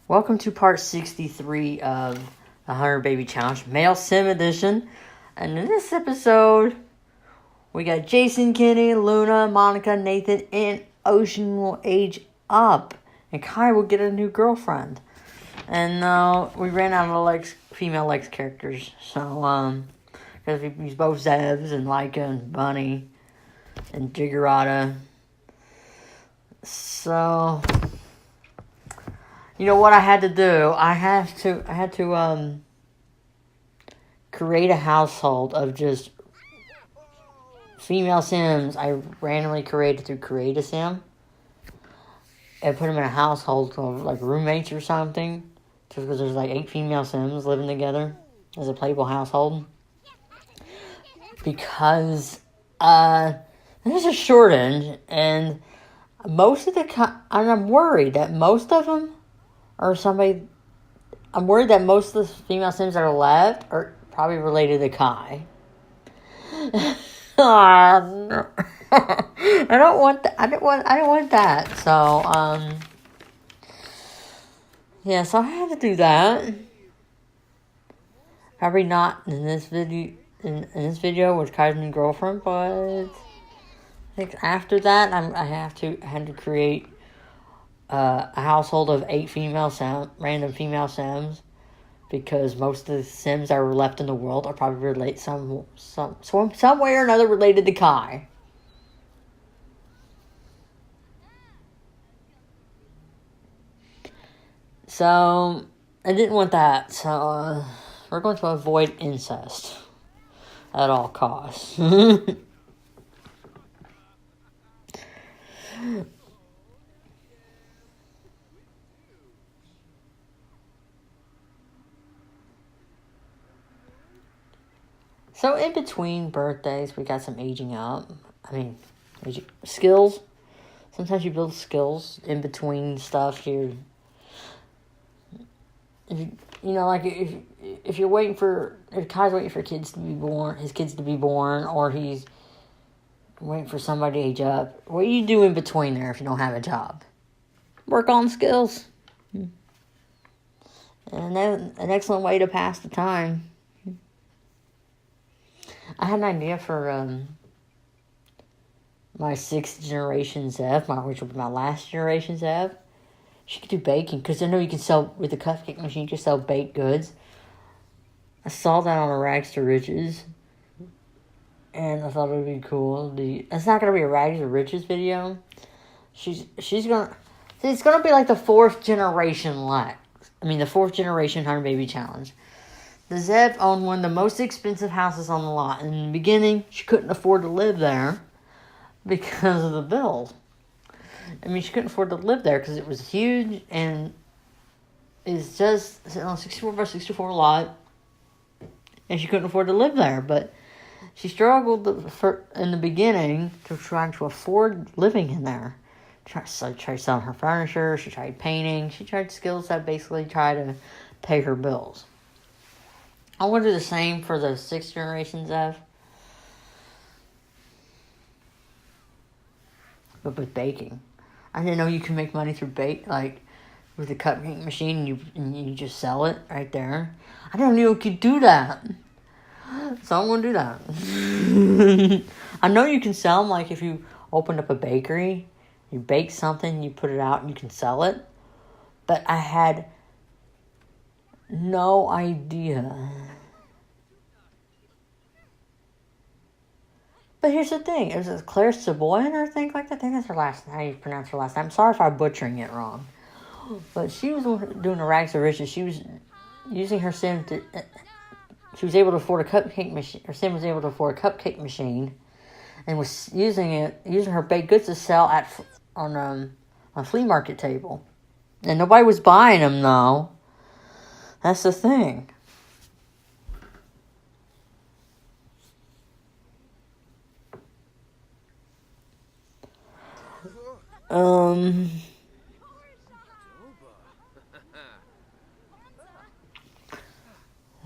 Welcome to part 63 of the 100 Baby Challenge, Male Sim Edition. And in this episode, we got Jason, Kenny, Luna, Monica, Nathan, and Ocean will age up. And Kai will get a new girlfriend. And we ran out of female Lex characters. So, because we used both Zevs and Laika and Bunny and Jiggerata. So, you know what I had to do? I had to create a household of just female Sims I randomly created through Create a Sim. And put them in a household of like roommates or something. Just because there's 8 female Sims living together as a playable household. Because there's a shortage, and most of and I'm worried that most of them are somebody. I'm worried that most of the female Sims that are left are probably related to Kai. I don't want that. I don't want that. So yeah. So I had to do that. Probably not in this video. In this video with Kai's new girlfriend, but I think after that I had to create a household of 8 random female Sims, because most of the Sims that were left in the world are probably some way or another related to Kai. So I didn't want that. So we're going to avoid incest at all costs. So in between birthdays, we got some aging up. Skills. Sometimes you build skills in between stuff here. If you're waiting for, if Kai's waiting for his kids to be born, or he's waiting for somebody to age up, what do you do in between there if you don't have a job? Work on skills. And that's an excellent way to pass the time. I had an idea for my 6th generation Zev, which will be my last generation Zev. She could do baking, because I know you can sell, with the cupcake machine, you can sell baked goods. I saw that on a Rags to Riches, and I thought it would be cool. It's not going to be a Rags to Riches video. It's going to be like the 4th generation the 4th generation 100 Baby Challenge. The Zev owned one of the most expensive houses on the lot. In the beginning, she couldn't afford to live there because of the bills. She couldn't afford to live there because it was huge, and it's just on a 64 by 64 lot, and she couldn't afford to live there. But she struggled in the beginning to try to afford living in there. She tried selling her furniture, she tried painting, she tried skills that basically try to pay her bills. I want to do the same for the 6th generation Zev. But with baking. I didn't know you can make money through with the cupcake machine, and you just sell it right there. I didn't know you could do that. So I'm going to do that. I know you can sell them, if you opened up a bakery, you bake something, you put it out, and you can sell it. But I had no idea. But here's the thing. It was Claire Savoyan or things like that. I think that's how you pronounce her last name. I'm sorry if I'm butchering it wrong. But she was doing a Rags to Riches. She was using her Sim to... She was able to afford a cupcake machine. Her Sim was able to afford a cupcake machine, and was using her baked goods to sell on a flea market table. And nobody was buying them, though. That's the thing.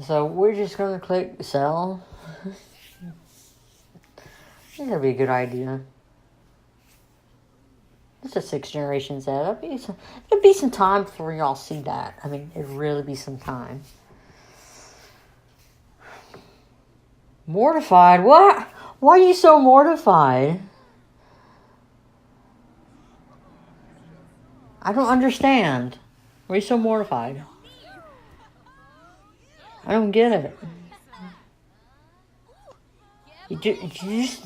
So we're just going to click sell. I think that'd be a good idea. It's a 6th generation Zev. It'd it'll be some time before y'all see that. I mean, it'll really be some time. Mortified? What? Why are you so mortified? I don't understand. Why are you so mortified? I don't get it.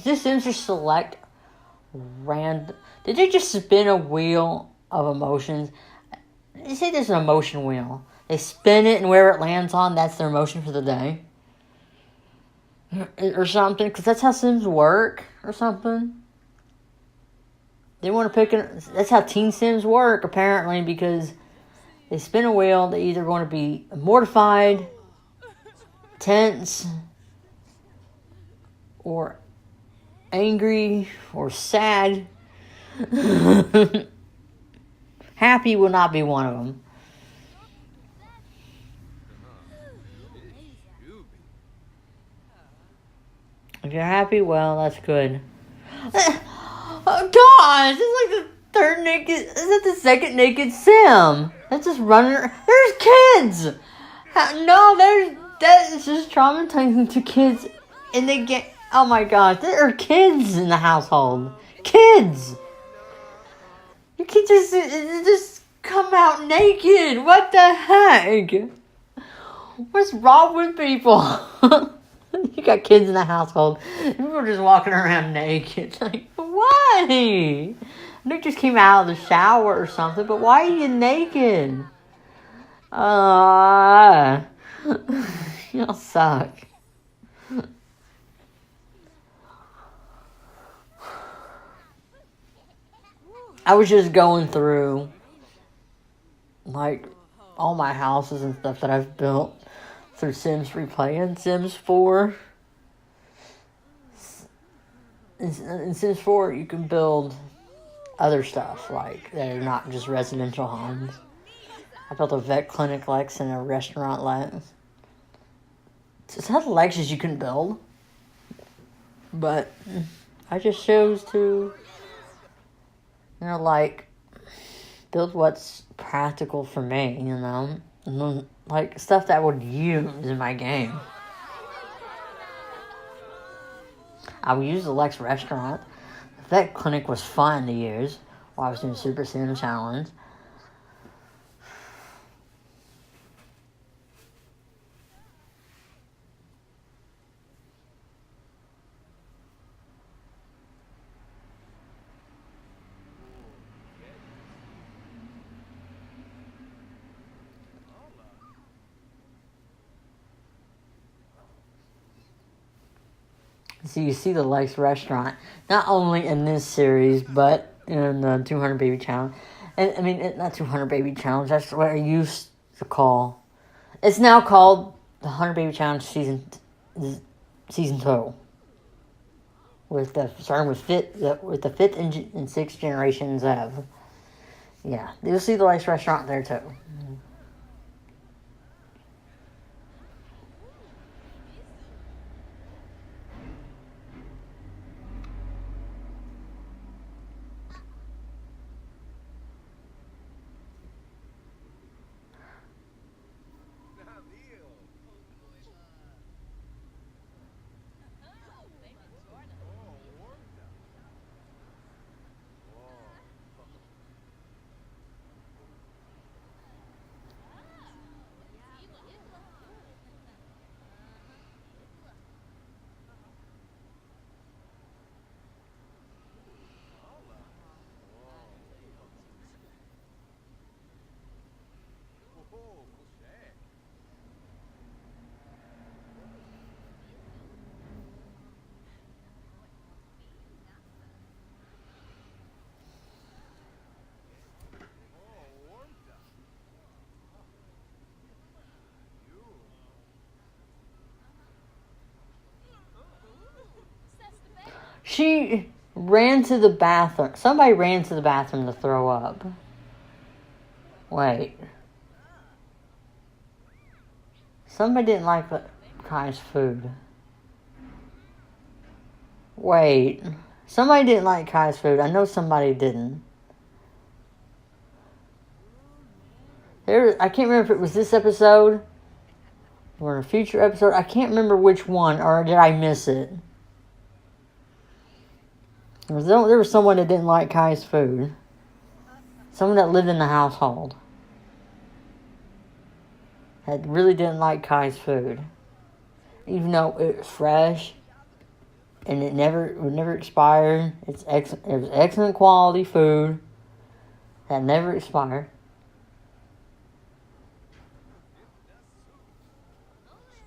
This seems to select random. Did they just spin a wheel of emotions? They say there's an emotion wheel. They spin it, and where it lands on, that's their emotion for the day. Or something, because that's how Sims work, or something. They want to pick it. That's how Teen Sims work, apparently, because they spin a wheel. They're either going to be mortified, tense, or angry, or sad. Happy will not be one of them. If you're happy, well, that's good. Oh, gosh, it's like the third naked. Is that the second naked sim? That's just running. There's kids. No, that is just traumatizing to kids, and they get. Oh my gosh, there are kids in the household. Kids. You can't just come out naked. What the heck? What's wrong with people? You got kids in the household. People are just walking around naked. Like, why? They just came out of the shower or something, but why are you naked? Y'all suck. I was just going through, like, all my houses and stuff that I've built through Sims Replay and Sims 4. In Sims 4, you can build other stuff, like, that are not just residential homes. I built a vet clinic Lex and a restaurant Lex. It's not the Lexes you can build. But I just chose to, like, build what's practical for me, And then, like, stuff that I would use in my game. I would use the Lex restaurant. The vet clinic was fun to use while I was doing Super Sim Challenge. So you see the Lex restaurant, not only in this series, but in the 200 Baby Challenge. And I mean, not 200 Baby Challenge, that's what I used to call. It's now called the 100 Baby Challenge Season 2. Starting with the 5th and 6th generations of. Yeah, you'll see the Lex restaurant there too. She ran to the bathroom. Somebody ran to the bathroom to throw up. Wait. Somebody didn't like Kai's food. Wait. Somebody didn't like Kai's food. I know somebody didn't. I can't remember if it was this episode or a future episode. I can't remember which one, or did I miss it? There was someone that didn't like Kai's food. Someone that lived in the household that really didn't like Kai's food. Even though it was fresh and it would never expire. It was excellent quality food that never expired.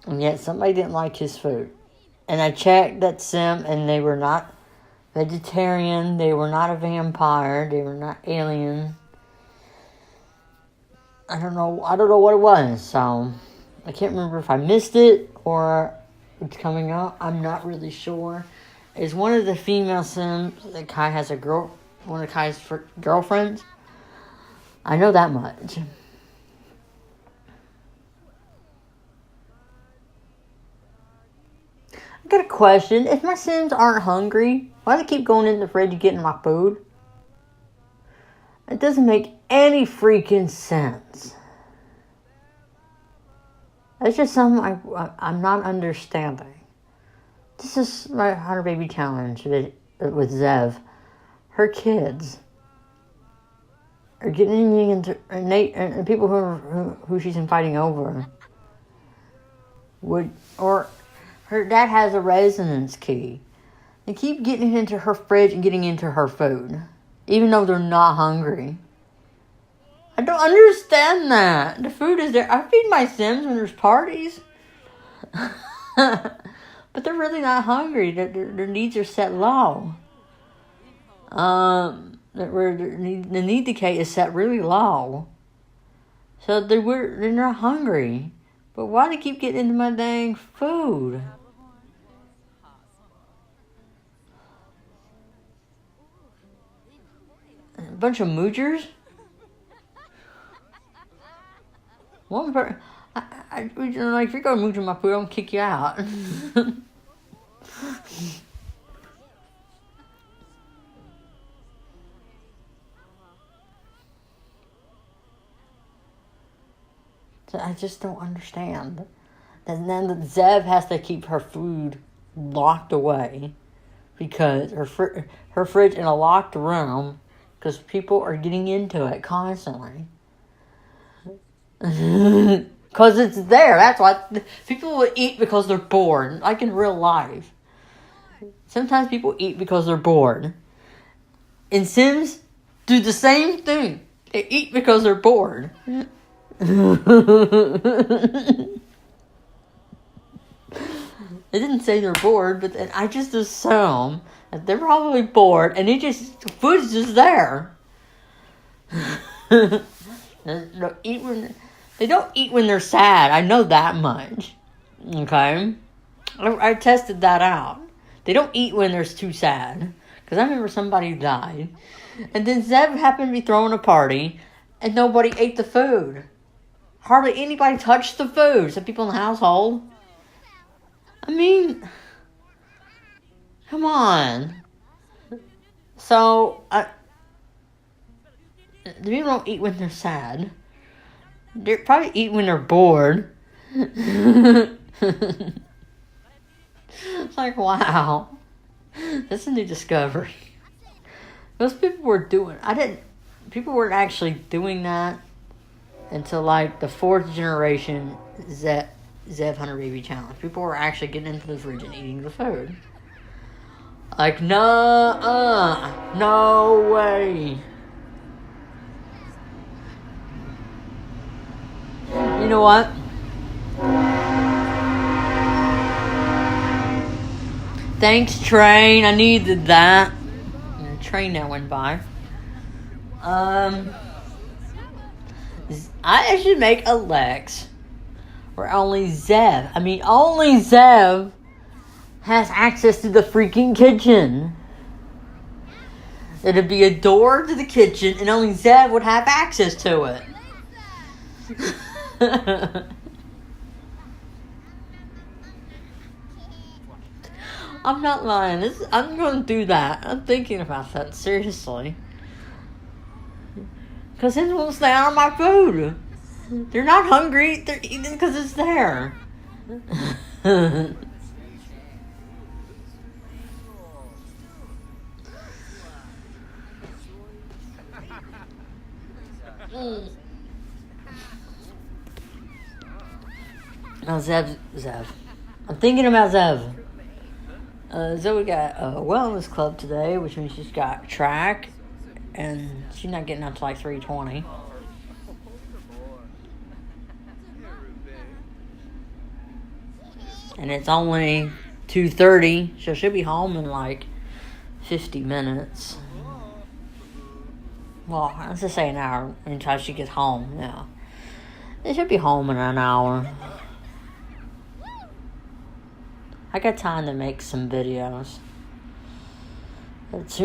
And yet somebody didn't like his food. And I checked that sim, and they were not vegetarian. They were not a vampire. They were not alien. I don't know what it was. So I can't remember if I missed it or it's coming up. I'm not really sure. Is one of the female sims that Kai has one of Kai's girlfriends? I know that much. I got a question. If my Sims aren't hungry, why do they keep going in the fridge and getting my food? It doesn't make any freaking sense. It's just something I'm not understanding. This is my 100 Baby Challenge with Zev. Her kids are getting into, and people who she's inviting over her dad has a residence key. They keep getting into her fridge and getting into her food, even though they're not hungry. I don't understand that. The food is there. I feed my Sims when there's parties. But they're really not hungry. Their needs are set low. The need decay is set really low. So they're not hungry. But why do they keep getting into my dang food? A bunch of moochers? One person, if you're going to mooch on my food, I'm going to kick you out. So I just don't understand. And then Zev has to keep her food locked away because her fridge in a locked room because people are getting into it constantly. Because it's there. That's why people will eat because they're bored. Like in real life. Sometimes people eat because they're bored. And Sims do the same thing. They eat because they're bored. They didn't say they're bored, but then I just assume that they're probably bored and food's just there. They don't eat when they're sad. I know that much. Okay? I tested that out. They don't eat when they're too sad. Because I remember somebody died. And then Zev happened to be throwing a party. And nobody ate the food. Hardly anybody touched the food. Some people in the household. I mean, come on. So, the people don't eat when they're sad. They probably eat when they're bored. It's like, wow. That's a new discovery. Most people were people weren't actually doing that until like the 4th generation Zev 100 Baby Challenge. People were actually getting into the fridge and eating the food. Like, no way. You know what? Thanks, train. I needed that. And a train that went by. I should make a Lex where only Zev has access to the freaking kitchen. It'd be a door to the kitchen and only Zev would have access to it. I'm not lying. I'm going to do that. I'm thinking about that, seriously. Because his won't stay out of my food. They're not hungry. They're eating because it's there. Oh, Zev. I'm thinking about Zev. Zoe got a wellness club today, which means she's got track, and she's not getting up to like 3:20. And it's only 2:30, so she'll be home in like 50 minutes. Well, let's just say an hour until she gets home, yeah. They should be home in an hour. I got time to make some videos. That's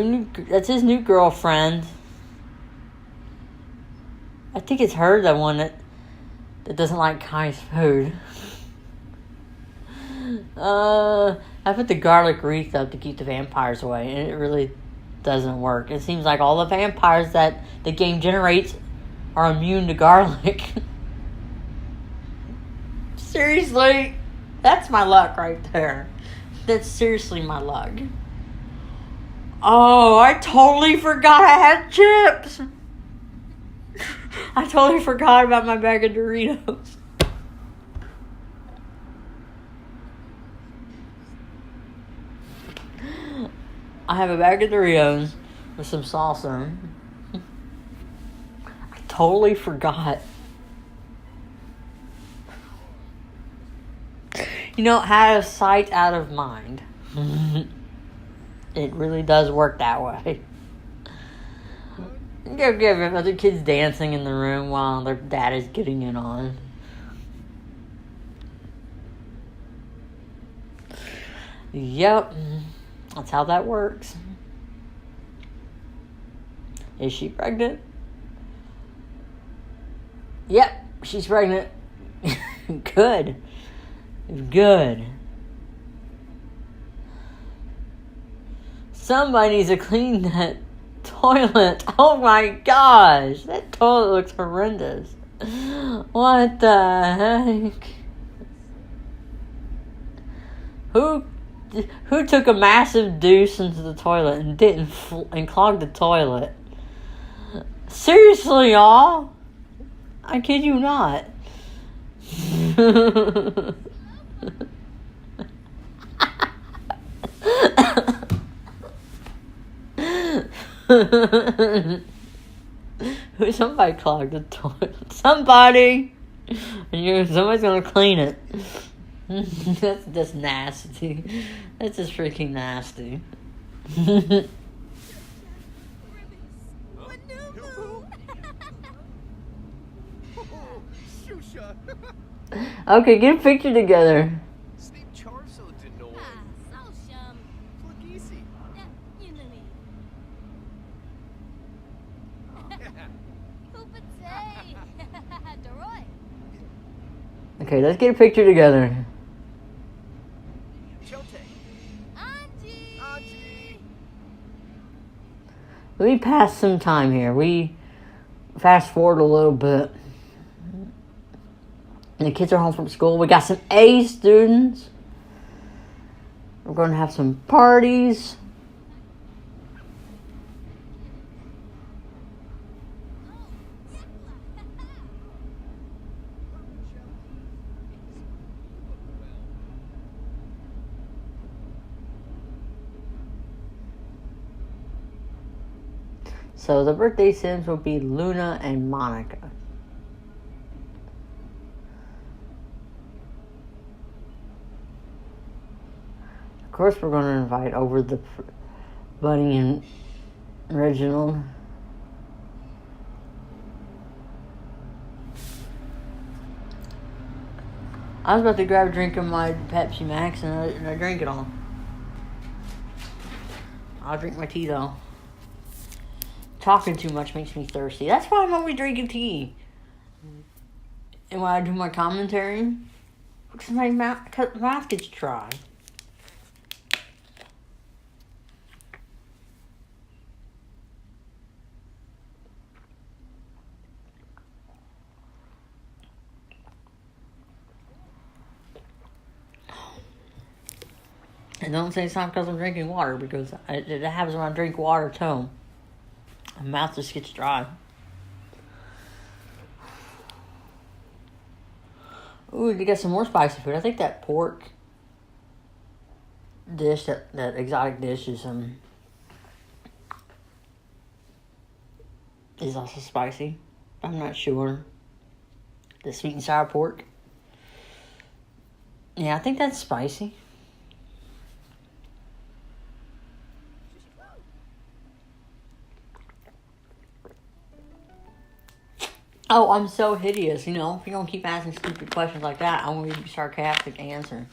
his new girlfriend. I think it's her, the one that doesn't like Kai's food. I put the garlic wreath up to keep the vampires away, and it really doesn't work. It seems like all the vampires that the game generates are immune to garlic. Seriously, that's my luck right there. That's seriously my luck. Oh, I totally forgot I had chips. I totally forgot about my bag of Doritos. I have a bag of Doritos with some salsa. I totally forgot. You know, out of sight, out of mind. It really does work that way. You have other kids dancing in the room while their dad is getting it on. Yep. That's how that works. Is she pregnant? Yep, she's pregnant. Good. Good. Somebody needs to clean that toilet. Oh my gosh. That toilet looks horrendous. What the heck? Who took a massive deuce into the toilet and didn't and clogged the toilet? Seriously, y'all? I kid you not. Somebody clogged the toilet. Somebody! And somebody's gonna clean it. That's just nasty. That's just freaking nasty. Okay, get a picture together. Okay, let's get a picture together. Let me pass some time here. We fast forward a little bit. And the kids are home from school. We got some A students. We're going to have some parties. So the birthday Sims will be Luna and Monica. Of course, we're going to invite over the Bunny and Reginald. I was about to grab a drink of my Pepsi Max and I drank it all. I'll drink my tea though. Talking too much makes me thirsty. That's why I'm always drinking tea. And when I do my commentary, because my mouth gets dry. And don't say it's not because I'm drinking water, because it happens when I drink water too. My mouth just gets dry. Ooh, you got some more spicy food. I think that pork dish, that exotic dish is also spicy. I'm not sure. The sweet and sour pork. Yeah, I think that's spicy. Oh, I'm so hideous. You know, if you're going to keep asking stupid questions like that, I'm going to give you a sarcastic answer.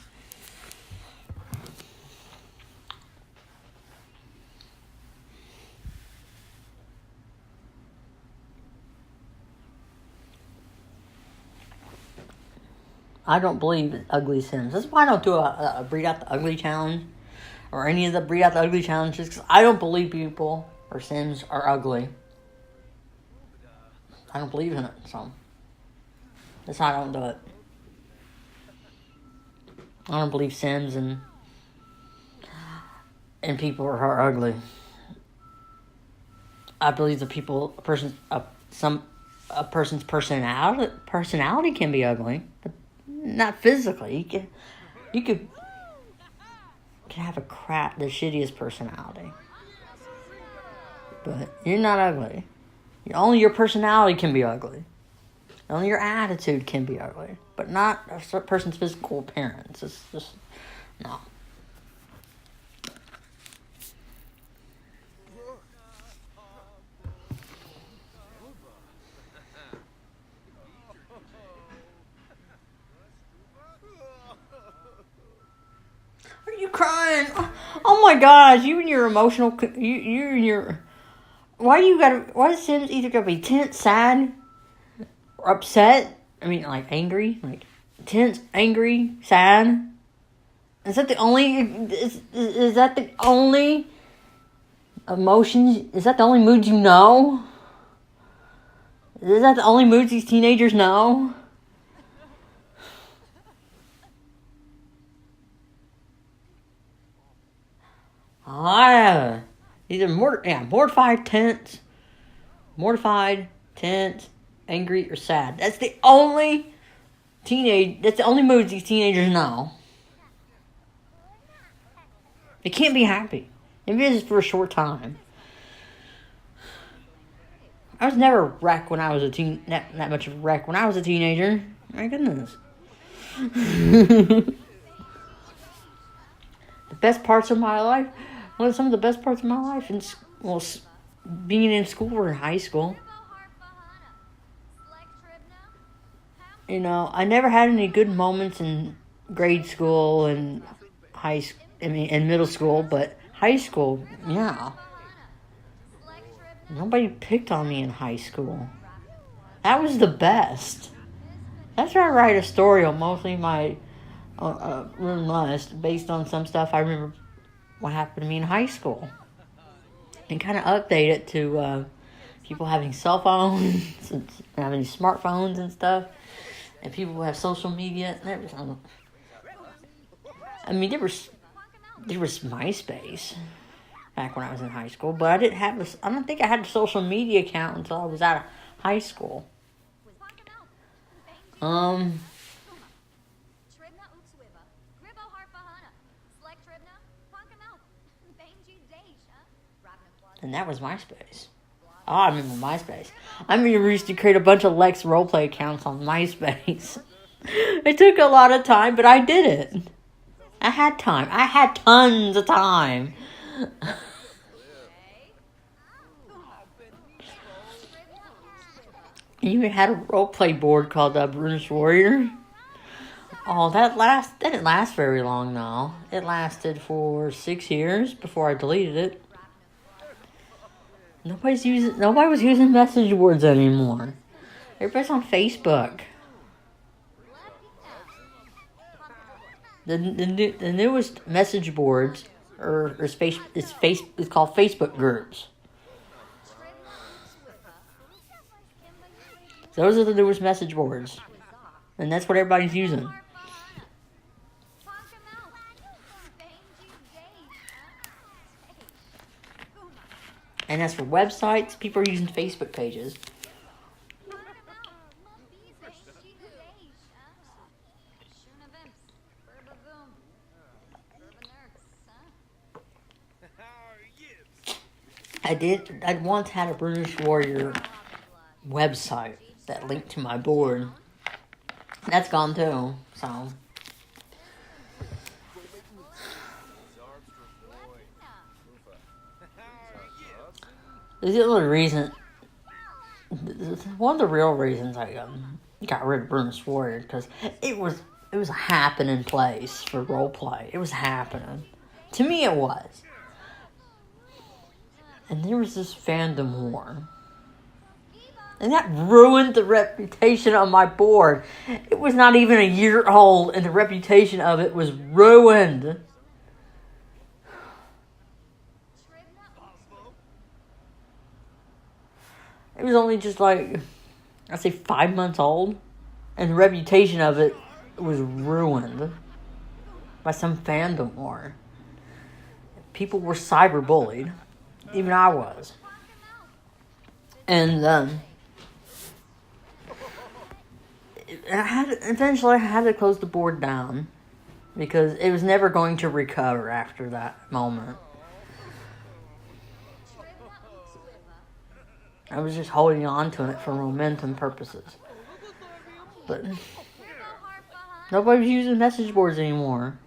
I don't believe in ugly Sims. That's why I don't do a breed out the ugly challenge or any of the breed out the ugly challenges, because I don't believe people or Sims are ugly. I don't believe in it, so that's why I don't do it. I don't believe Sims and people are ugly. I believe a person's personality can be ugly, but not physically. You could have the shittiest personality, but you're not ugly. Only your personality can be ugly. Only your attitude can be ugly, but not a person's physical appearance. It's just no. Are you crying? Oh my gosh! You and your emotional. You and your. Why does Sims either gotta be tense, sad, or upset? I mean, like angry, like tense, angry, sad. Is that the only? Is that the only emotions? Is that the only moods you know? Is that the only moods these teenagers know? Either mortified, tense, angry, or sad. That's the only moods these teenagers know. They can't be happy. Maybe it's for a short time. I was never a wreck when I was that much of a wreck when I was a teenager. My goodness. The best parts of my life. Some of the best parts of my life, being in school or in high school. You know, I never had any good moments in grade school and in middle school, but high school, yeah. Nobody picked on me in high school. That was the best. That's why I write a story on mostly my room list based on some stuff I remember what happened to me in high school. And kind of update it to people having cell phones, and having smartphones and stuff. And people who have social media. I mean, there was MySpace back when I was in high school, but I don't think I had a social media account until I was out of high school. And that was MySpace. Oh, I remember MySpace. I remember we used to create a bunch of Lex roleplay accounts on MySpace. It took a lot of time, but I did it. I had time. I had tons of time. You even had a roleplay board called British Warrior. Oh, that didn't last very long, though. It lasted for 6 years before I deleted it. Nobody was using message boards anymore. Everybody's on Facebook. The newest message boards it's called Facebook groups. Those are the newest message boards, and that's what everybody's using. And as for websites, people are using Facebook pages. I once had a British Warrior website that linked to my board. That's gone too, so. The other reason, one of the real reasons I got rid of British Warrior, because it was a happening place for roleplay. It was happening. To me it was. And there was this fandom war. And that ruined the reputation of my board. It was not even a year old, and the reputation of it was ruined. It was only just like, I'd say 5 months old. And the reputation of it was ruined by some fandom war. People were cyberbullied. Even I was. And eventually I had to close the board down because it was never going to recover after that moment. I was just holding on to it for momentum purposes. But nobody was using message boards anymore.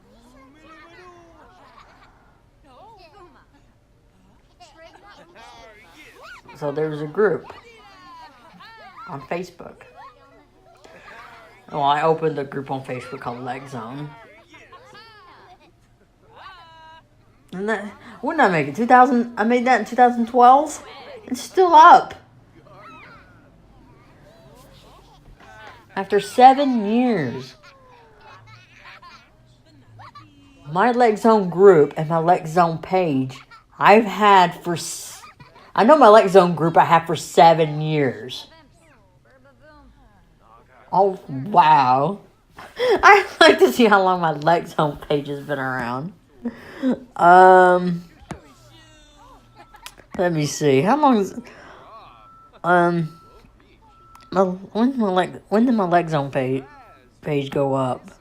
So there was a group on Facebook. Well, I opened a group on Facebook called Leg Zone. And when did I make it? I made that in 2012. It's still up. After 7 years. My Leg Zone group and my Leg Zone page, I've had for... I know my Leg Zone group I have for 7 years. Oh, wow. I'd like to see how long my Leg Zone page has been around. Let me see. How long is... when did my Leg Zone page go up?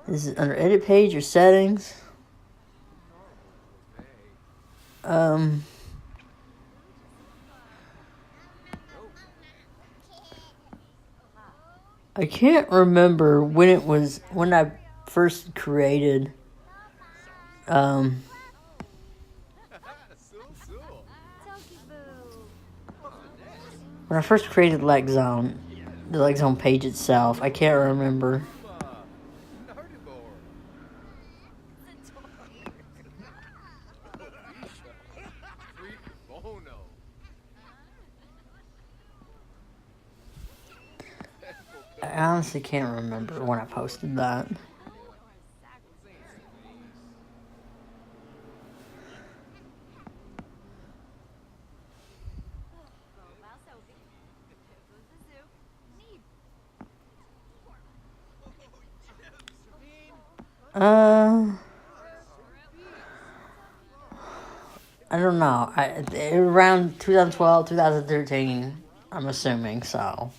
This is under edit page or settings. I can't remember when I first created when I first created Leg Zone, the Leg Zone page itself. I can't remember. I honestly can't remember when I posted that. I don't know. Around 2012, 2013, I'm assuming, so.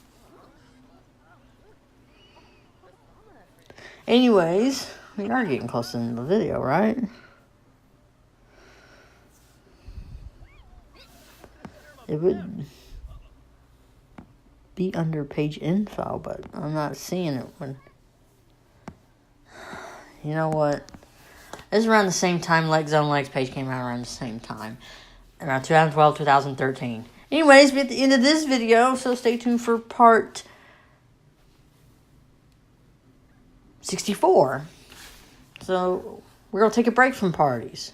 Anyways, we are getting close to the end of the video, right? It would be under page info, but I'm not seeing it when... You know what? It's around the same time Leg Zone Legs page came out around the same time. Around 2012, 2013. Anyways, we're at the end of this video, so stay tuned for part 64. So, we're going to take a break from parties.